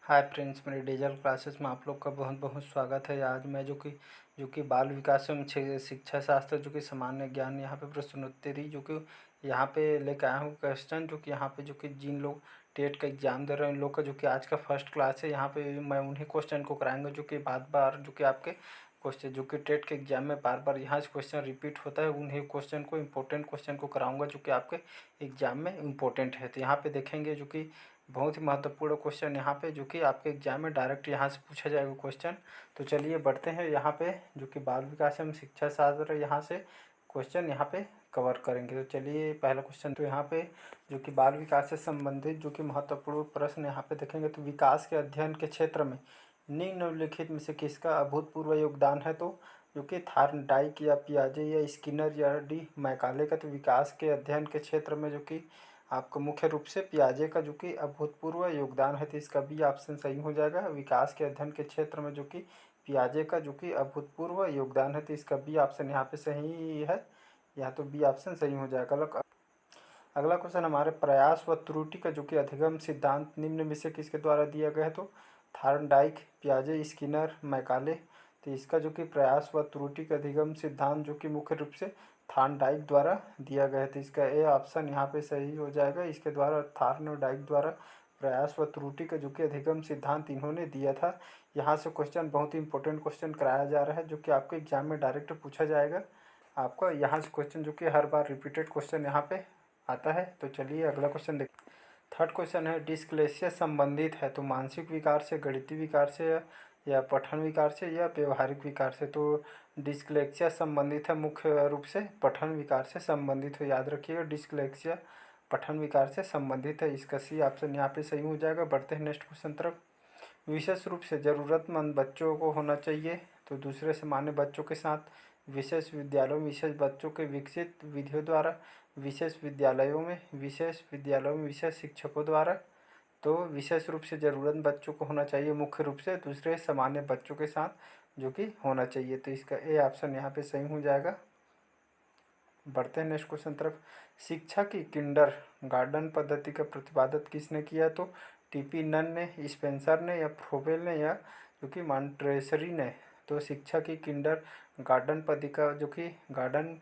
Hi friends, मेरे digital classes में आप लोग का बहुत बहुत स्वागत है। आज मैं जो कि बाल विकास एवं शिक्षा शास्त्र जो कि सामान्य ज्ञान यहाँ पे प्रश्नोत्तरी जो कि यहाँ पे लेकर आया हूँ क्वेश्चन, जो कि यहाँ पे जो कि जिन लोग टेट का एग्ज़ाम दे रहे हैं उन लोग का जो कि आज का फर्स्ट क्लास है। यहाँ पे मैं उन्हीं क्वेश्चन को कराऊंगा जो कि बार जो कि आपके क्वेश्चन जो कि टेट के एग्ज़ाम में बार यहाँ से क्वेश्चन रिपीट होता है, उन्हीं क्वेश्चन को इंपॉर्टेंट क्वेश्चन को कराऊंगा जो कि आपके एग्ज़ाम में इम्पोर्टेंट है। तो यहाँ पे देखेंगे जो कि बहुत ही महत्वपूर्ण क्वेश्चन यहाँ पे जो कि आपके एग्जाम में डायरेक्ट यहाँ से पूछा जाएगा क्वेश्चन। तो चलिए बढ़ते हैं यहाँ पे जो कि बाल विकास एवं शिक्षा शास्त्र यहाँ से क्वेश्चन यहाँ पे कवर करेंगे। तो चलिए पहला क्वेश्चन, तो यहाँ पे जो कि बाल विकास से संबंधित जो कि महत्वपूर्ण प्रश्न यहाँ पे देखेंगे। तो विकास के अध्ययन के क्षेत्र में निम्नलिखित में से किसका अभूतपूर्व योगदान है? तो जो कि थार्नडाइक या पियाजे या स्किनर या डी मैकाले का। तो विकास के अध्ययन के क्षेत्र में जो कि आपको मुख्य रूप से पियाजे का जो कि अभूतपूर्व योगदान है, तो इसका बी ऑप्शन सही हो जाएगा। विकास के अध्ययन के क्षेत्र में जो कि पियाजे का जो कि अभूतपूर्व योगदान है, तो इसका बी ऑप्शन यहाँ पे सही है, या तो बी ऑप्शन सही हो जाएगा। अगला क्वेश्चन हमारे प्रयास व त्रुटि का जो कि अधिगम सिद्धांत निम्न में से किसके द्वारा दिया गया है? तो थार्नडाइक, पियाजे, स्किनर, मैकाले। तो इसका जो कि प्रयास व त्रुटि का अधिगम सिद्धांत जो कि मुख्य रूप से थार्नडाइक द्वारा दिया गया है, तो इसका ए ऑप्शन यहाँ पे सही हो जाएगा। इसके द्वारा थार्नडाइक द्वारा प्रयास व त्रुटि का जो कि अधिगम सिद्धांत इन्होंने दिया था। यहाँ से क्वेश्चन बहुत ही इंपॉर्टेंट क्वेश्चन कराया जा रहा है जो कि आपके एग्जाम में डायरेक्ट पूछा जाएगा। आपका यहाँ से क्वेश्चन जो कि हर बार रिपीटेड क्वेश्चन यहाँ पे आता है। तो चलिए अगला क्वेश्चन देख। थर्ड क्वेश्चन है, डिस्लेक्सिया संबंधित है तो मानसिक विकार से, गणितीय विकार से या पठन विकार से या व्यवहारिक विकार से? तो डिस्लेक्सिया संबंधित है मुख्य रूप से पठन विकार से संबंधित हो, याद रखिएगा। डिस्लेक्सिया पठन विकार से संबंधित है, इसका सी ऑप्शन यहाँ पे सही हो जाएगा। बढ़ते हैं नेक्स्ट क्वेश्चन तरफ। विशेष रूप से ज़रूरतमंद बच्चों को होना चाहिए तो दूसरे सामान्य बच्चों के साथ विशेष विद्यालयों में विशेष बच्चों के विकसित विधियों द्वारा, विशेष विद्यालयों में विशेष शिक्षकों द्वारा। तो विशेष रूप से ज़रूरतमंद बच्चों को होना चाहिए मुख्य रूप से दूसरे सामान्य बच्चों के साथ जो कि होना चाहिए, तो इसका ए ऑप्शन यहाँ पे सही हो जाएगा। बढ़ते हैं नेक्स्ट क्वेश्चन तरफ। शिक्षा की किंडर गार्डन पद्धति का प्रतिपादन किसने किया? तो टीपी नन ने, स्पेंसर ने या फ्रोबेल ने या जो कि मॉन्टेसरी ने? तो शिक्षा की किंडर गार्डन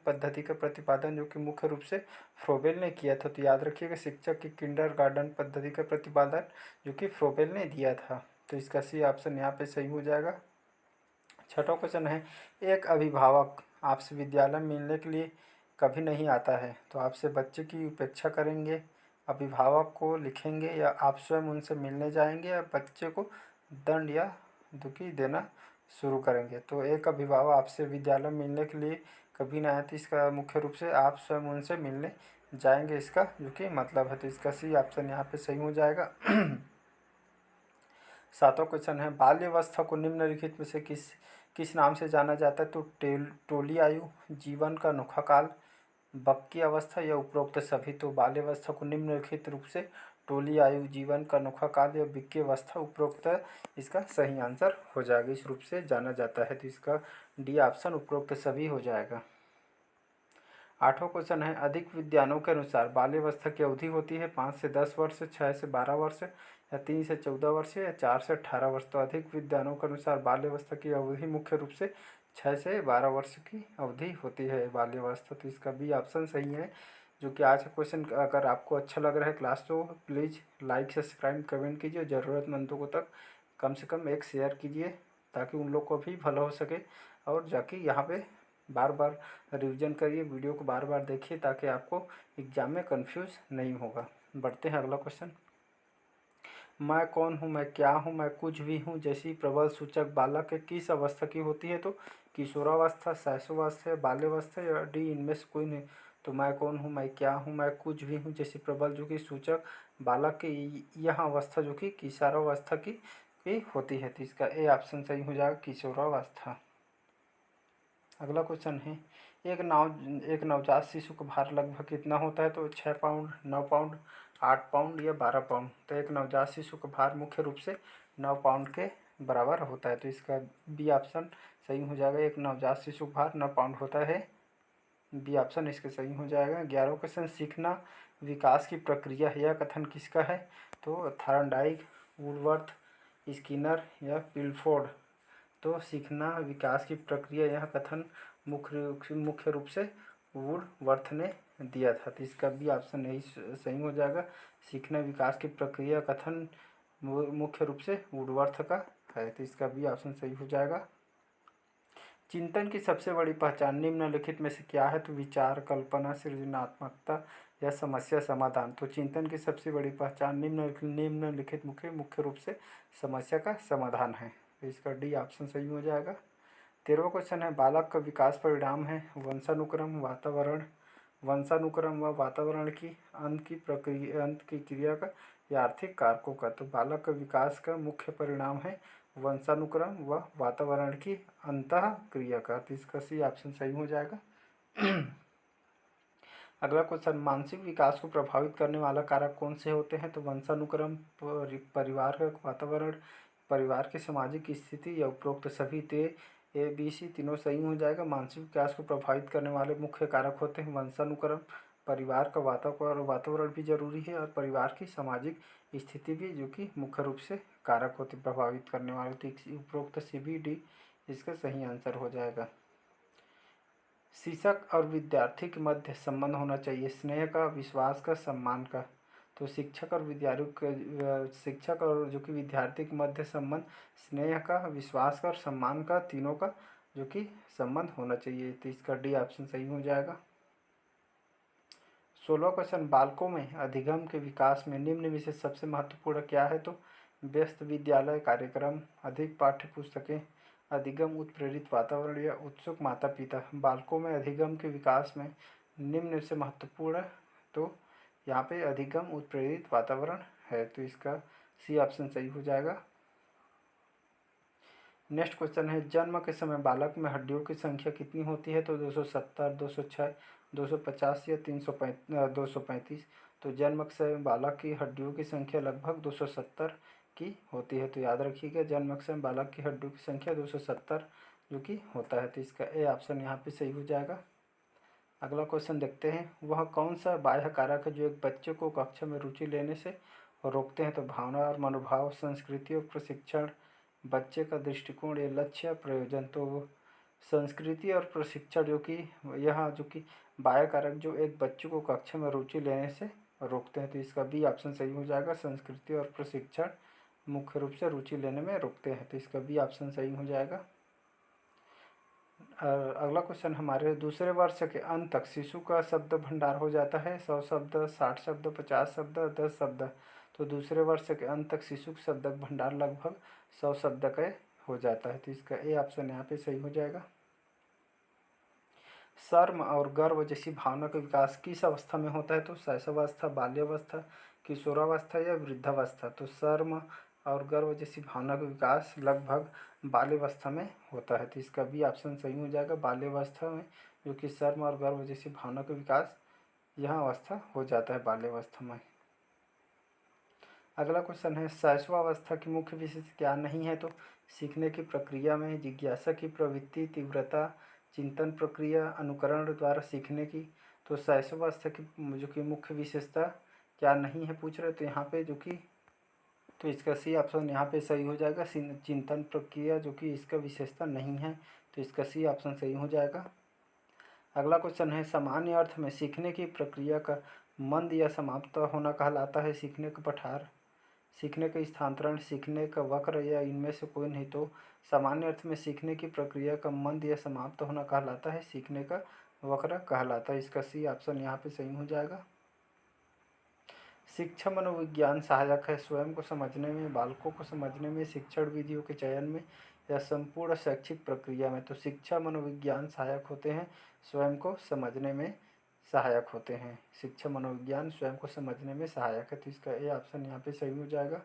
पद्धति का प्रतिपादन जो कि मुख्य रूप से फ्रोबेल ने किया था। तो याद रखिएगा, शिक्षा की किंडर गार्डन पद्धति का प्रतिपादन जो कि फ्रोबेल ने दिया था, तो इसका सी ऑप्शन यहाँ पे सही हो जाएगा। छठा क्वेश्चन है, एक अभिभावक आपसे विद्यालय में मिलने के लिए कभी नहीं आता है तो आपसे बच्चे की उपेक्षा करेंगे, अभिभावक को लिखेंगे, या आप स्वयं उनसे मिलने जाएंगे, या बच्चे को दंड या दुखी देना शुरू करेंगे? तो एक अभिभावक आपसे विद्यालय में मिलने के लिए कभी नहीं आए तो इसका मुख्य रूप से आप स्वयं उनसे मिलने जाएंगे, इसका जो कि मतलब है, तो इसका सी ऑप्शन यहाँ पे सही हो जाएगा। सातवां क्वेश्चन है, बाल्यावस्था को निम्नलिखित में से किस नाम से जाना जाता है? तो टोली आयु, जीवन का अनोखा काल, बक्की अवस्था या उपरोक्त सभी? तो बाल्यावस्था को निम्नलिखित रूप से टोली आयु, जीवन का अनोखा काल या बिक्की अवस्था उपरोक्त इसका सही आंसर हो जाएगा। इस रूप से जाना जाता है, तो इसका डी ऑप्शन उपरोक्त सभी हो जाएगा। आठवां क्वेश्चन है, अधिक विद्वानों के अनुसार बाल्यावस्था की अवधि होती है 5 से 10 वर्ष, 6 से 12 वर्ष, या 3 से 14 वर्ष, या 4 से 18 वर्ष? तो अधिक विद्वानों के अनुसार बाल्यावस्था की अवधि मुख्य रूप से 6 से 12 वर्ष की अवधि होती है बाल्यावस्था, तो इसका बी ऑप्शन सही है। जो कि आज का क्वेश्चन अगर आपको अच्छा लग रहा है क्लास, तो प्लीज़ लाइक, सब्सक्राइब, कमेंट कीजिए। ज़रूरतमंदों को तक कम से कम एक शेयर कीजिए ताकि उन लोग को भी भला हो सके, और जाके यहाँ पे बार बार रिवीजन करिए, वीडियो को बार बार देखिए ताकि आपको एग्जाम में कंफ्यूज नहीं होगा। बढ़ते हैं अगला क्वेश्चन। मैं कौन हूँ, मैं क्या हूँ, मैं कुछ भी हूँ जैसी प्रबल सूचक बालक के किस अवस्था की होती है? तो किशोरावस्था, शैशवावस्था, बाल्यावस्था, या डी इनमें से कोई नहीं? तो मैं कौन हूँ, मैं क्या हूँ, मैं कुछ भी हूँ जैसी प्रबल जो कि सूचक बालक के यह अवस्था जो कि किशोरावस्था की होती है, तो इसका ए ऑप्शन सही हो जाएगा, किशोरावस्था। अगला क्वेश्चन है, एक नवजात शिशु का भार लगभग कितना होता है? तो 6 पाउंड, 9 पाउंड, 8 पाउंड या 12 पाउंड? तो एक नवजात शिशु का भार मुख्य रूप से 9 पाउंड के बराबर होता है, तो इसका बी ऑप्शन सही हो जाएगा। एक नवजात शिशु का भार 9 पाउंड होता है, बी ऑप्शन इसके सही हो जाएगा। 11वां क्वेश्चन, सीखना विकास की प्रक्रिया है, यह कथन किसका है? तो थार्नडाइक, वुडवर्थ, स्किनर या पिलफोर्ड। तो सीखना विकास की प्रक्रिया यह कथन मुख्य रूप से वुडवर्थ ने दिया था। तो इसका भी ऑप्शन यही सही हो जाएगा। सीखना विकास की प्रक्रिया कथन मुख्य रूप से वुडवर्थ का है। तो इसका भी ऑप्शन सही हो जाएगा। चिंतन की सबसे बड़ी पहचान निम्नलिखित में से क्या है? तो विचार, कल्पना, सृजनात्मकता या समस्या समाधान। तो चिंतन की सबसे बड़ी पहचान निम्नलिखित मुख्य रूप से समस्या का समाधान है। तो इसका डी ऑप्शन सही हो जाएगा। 13वां क्वेश्चन है, बालक का विकास परिणाम है वंशानुक्रम, वंशानुक्रम व वातावरण की अंत की क्रिया का या आर्थिक कारकों का। तो बालक का विकास का मुख्य परिणाम है वंशानुक्रम व वातावरण की अंतः क्रिया का। तो इसका सी ऑप्शन सही हो जाएगा। अगला क्वेश्चन, मानसिक विकास को प्रभावित करने वाला कारक कौन से होते हैं? तो वंशानुक्रम, परिवार का वातावरण, परिवार की सामाजिक स्थिति या उपरोक्त सभी। ते ए बी सी तीनों सही हो जाएगा। मानसिक विकास को प्रभावित करने वाले मुख्य कारक होते हैं वंशानुक्रम, परिवार का वातावरण भी जरूरी है, और परिवार की सामाजिक स्थिति भी, जो कि मुख्य रूप से कारक होते प्रभावित करने वाले। तो उपरोक्त सी बी डी इसका सही आंसर हो जाएगा। शिक्षक और विद्यार्थी के मध्य संबंध होना चाहिए स्नेह का, विश्वास का, सम्मान का। तो शिक्षक और जो कि विद्यार्थी के मध्य संबंध स्नेह का, विश्वास का और सम्मान का, तीनों का जो कि संबंध होना चाहिए। तो इसका डी ऑप्शन सही हो जाएगा। 16वां क्वेश्चन, बालकों में अधिगम के विकास में निम्न में से सबसे महत्वपूर्ण क्या है? तो व्यस्त विद्यालय कार्यक्रम, अधिक पाठ्य पुस्तकें, अधिगम उत्प्रेरित वातावरण या उत्सुक माता पिता। बालकों में अधिगम के विकास में निम्न से महत्वपूर्ण, तो यहाँ पे अधिगम उत्प्रेरित वातावरण है। तो इसका सी ऑप्शन सही हो जाएगा। नेक्स्ट क्वेश्चन है, जन्म के समय बालक में हड्डियों की संख्या कितनी होती है? तो 270, 206, 250 या 235। तो जन्म के समय बालक की हड्डियों की संख्या लगभग 270 की होती है। तो याद रखिएगा, जन्म के समय बालक की हड्डियों की संख्या 270 जो कि होता है। तो इसका ए ऑप्शन यहाँ पे सही हो जाएगा। अगला क्वेश्चन देखते हैं, वह कौन सा बाह्य कारक है जो एक बच्चे को कक्षा में रुचि लेने से रोकते हैं? तो भावना और मनोभाव, संस्कृति और प्रशिक्षण, बच्चे का दृष्टिकोण या लक्ष्य प्रयोजन। तो संस्कृति और प्रशिक्षण जो कि यहाँ जो कि बाह्य कारक जो एक बच्चे को कक्षा में रुचि लेने से रोकते हैं। तो इसका बी ऑप्शन सही हो जाएगा। संस्कृति और प्रशिक्षण मुख्य रूप से रुचि लेने में रोकते हैं। तो इसका बी ऑप्शन सही हो जाएगा। अगला क्वेश्चन, हमारे दूसरे वर्ष के अंत तक शिशु का शब्द भंडार हो जाता है 100 शब्द, 60 शब्द, 50 शब्द, 10 शब्द। तो दूसरे वर्ष के अंत तक शिशु का शब्द भंडार लगभग 100 शब्द का हो जाता है। तो इसका ए ऑप्शन यहाँ पे सही हो जाएगा। शर्म और गर्व जैसी भावना का विकास किस अवस्था में होता है? तो शैशवावस्था, बाल्यावस्था, किशोरावस्था या वृद्धावस्था। तो शर्म और गर्व जैसी भावना का विकास लगभग बाल्यावस्था में होता है। तो इसका भी ऑप्शन सही हो जाएगा। बाल्यावस्था में जो कि शर्म और गर्व जैसी भावना का विकास यह अवस्था हो जाता है बाल्यावस्था में। अगला क्वेश्चन है, शैशवावस्था की मुख्य विशेषता क्या नहीं है? तो सीखने की प्रक्रिया में जिज्ञासा की प्रवृत्ति, तीव्रता, चिंतन प्रक्रिया, अनुकरण द्वारा सीखने की। तो शैशवावस्था की जो कि मुख्य विशेषता क्या नहीं है पूछ रहे, तो यहाँ पे जो कि तो इसका सी ऑप्शन यहाँ पे सही हो जाएगा। चिंतन प्रक्रिया जो कि इसका विशेषता नहीं है। तो इसका सी ऑप्शन सही हो जाएगा। अगला क्वेश्चन है, सामान्य अर्थ में सीखने की प्रक्रिया का मंद या समाप्त होना कहलाता है सीखने का पठार, सीखने का स्थानांतरण, सीखने का वक्र या इनमें से कोई नहीं। तो सामान्य अर्थ में सीखने की प्रक्रिया का मंद या समाप्त होना कहलाता है सीखने का वक्र कहलाता है। इसका सी ऑप्शन यहाँ पे सही हो जाएगा। शिक्षा मनोविज्ञान सहायक है स्वयं को समझने में, बालकों को समझने में, शिक्षण विधियों के चयन में या संपूर्ण शैक्षिक प्रक्रिया में। तो शिक्षा मनोविज्ञान सहायक होते हैं स्वयं को समझने में सहायक होते हैं। शिक्षा मनोविज्ञान स्वयं को समझने में सहायक है। तो इसका ए ऑप्शन यहाँ पे सही हो जाएगा।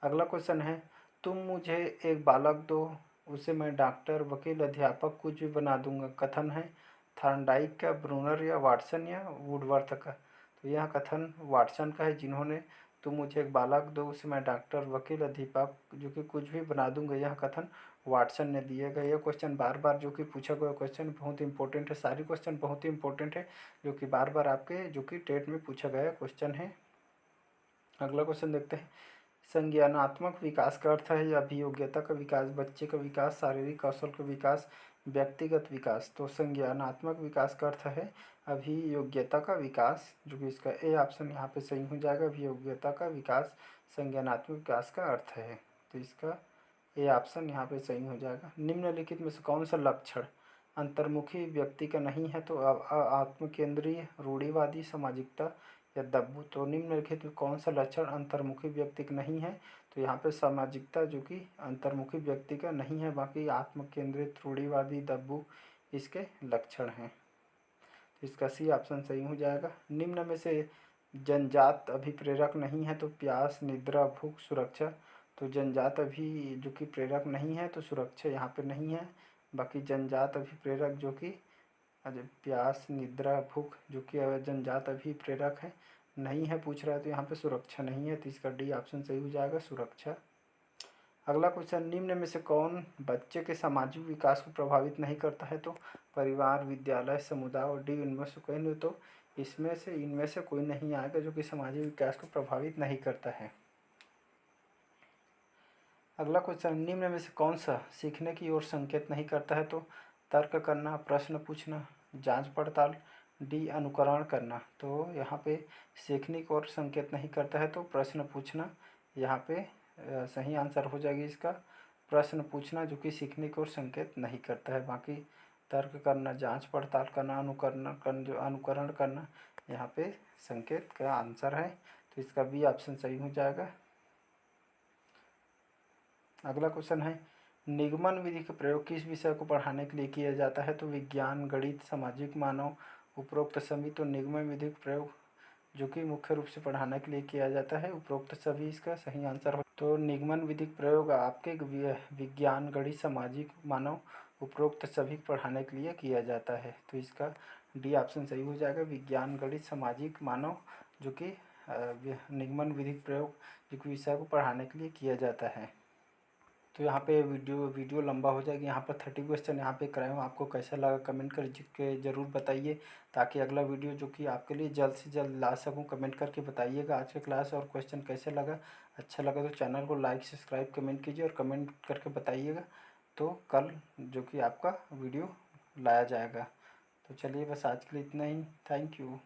अगला क्वेश्चन है, तुम मुझे एक बालक दो, उसे मैं डॉक्टर, वकील, अध्यापक कुछ भी बना दूंगा। कथन है थॉर्नडाइक का, ब्रूनर या वाटसन या वुडवर्थ का। तो यह कथन वाटसन का है, जिन्होंने तुम मुझे एक बालक दो, उसे मैं डॉक्टर, वकील, अध्यापक जो कि कुछ भी बना दूंगा, यह कथन वाटसन ने दिया गया। यह क्वेश्चन बार बार जो कि पूछा गया क्वेश्चन बहुत इंपॉर्टेंट है। सारी क्वेश्चन बहुत ही इंपॉर्टेंट है जो कि बार बार आपके जो कि टेट में पूछा गया क्वेश्चन है। अगला क्वेश्चन देखते हैं, संज्ञानात्मक विकास का अर्थ है अभियोग्यता का विकास, बच्चे का विकास, शारीरिक कौशल का विकास, व्यक्तिगत विकास। तो संज्ञानात्मक विकास का अर्थ है अभियोग्यता का विकास, जो कि इसका ए ऑप्शन यहाँ पे सही हो जाएगा। अभियोग्यता का विकास संज्ञानात्मक विकास का अर्थ है, तो इसका ए ऑप्शन यहाँ पे सही हो जाएगा। निम्नलिखित में से कौन सा लक्षण अंतर्मुखी व्यक्ति का नहीं है? तो आत्मकेंद्रीय, रूढ़िवादी, सामाजिकता या दब्बू। तो निम्नलिखित में कौन सा लक्षण अंतर्मुखी व्यक्ति का नहीं है? तो यहाँ पे सामाजिकता जो कि अंतर्मुखी व्यक्ति का नहीं है, बाकी आत्मकेंद्रित, रूढ़िवादी, दब्बू इसके लक्षण हैं। तो इसका सी ऑप्शन सही हो जाएगा। निम्न में से जन्मजात अभिप्रेरक नहीं है? तो प्यास, निद्रा, भूख, सुरक्षा। तो जन्मजात अभी जो कि प्रेरक नहीं है, तो सुरक्षा यहाँ पे नहीं है। बाकी जन्मजात अभिप्रेरक जो कि प्यास, निद्रा, भूख जो कि जन्मजात अभिप्रेरक है नहीं है पूछ रहा है, तो यहाँ पे सुरक्षा नहीं है, तो इसका डी ऑप्शन सही हो जाएगा, सुरक्षा। अगला क्वेश्चन, निम्न में से कौन बच्चे के सामाजिक विकास को प्रभावित नहीं करता है? तो परिवार, विद्यालय, समुदाय और डी इनमें से कोई नहीं। तो इनमें से कोई नहीं आएगा जो कि सामाजिक विकास को प्रभावित नहीं करता है। अगला क्वेश्चन, निम्न में से कौन सा सीखने की ओर संकेत नहीं करता है? तो तर्क करना, प्रश्न पूछना, जांच पड़ताल, डी अनुकरण करना। तो यहाँ पे सीखने की ओर संकेत नहीं करता है, तो प्रश्न पूछना यहाँ पे सही आंसर हो जाएगी इसका। प्रश्न पूछना जो कि सीखने की ओर संकेत नहीं करता है। बाकी तर्क करना, जांच पड़ताल करना, अनुकरण करना यहाँ पे संकेत का आंसर है, तो इसका बी ऑप्शन सही हो जाएगा। अगला क्वेश्चन है, निगमन विधि का प्रयोग किस विषय को पढ़ाने के लिए किया जाता है? तो विज्ञान, गणित, सामाजिक, मानव, उपरोक्त सभी। तो निगमन विधि का प्रयोग जो कि मुख्य रूप से पढ़ाने के लिए किया जाता है, उपरोक्त सभी इसका सही आंसर हो। तो निगमन विधि का प्रयोग आपके विज्ञान, गणित, सामाजिक, मानव, उपरोक्त सभी पढ़ाने के लिए किया जाता है, तो इसका डी ऑप्शन सही हो जाएगा। विज्ञान, गणित, सामाजिक, मानव जो कि निगमन विधि का प्रयोग जो कि विषय को पढ़ाने के लिए किया जाता है। तो यहाँ पे वीडियो लंबा हो जाएगी। यहाँ पर 30 क्वेश्चन यहाँ पे कराए हूँ, आपको कैसा लगा कमेंट करके ज़रूर बताइए, ताकि अगला वीडियो जो कि आपके लिए जल्द से जल्द ला सकूँ। कमेंट करके बताइएगा आज का क्लास और क्वेश्चन कैसे लगा। अच्छा लगा तो चैनल को लाइक, सब्सक्राइब, कमेंट कीजिए और कमेंट करके बताइएगा। तो कल जो कि आपका वीडियो लाया जाएगा। तो चलिए बस आज के लिए इतना ही। Thank you.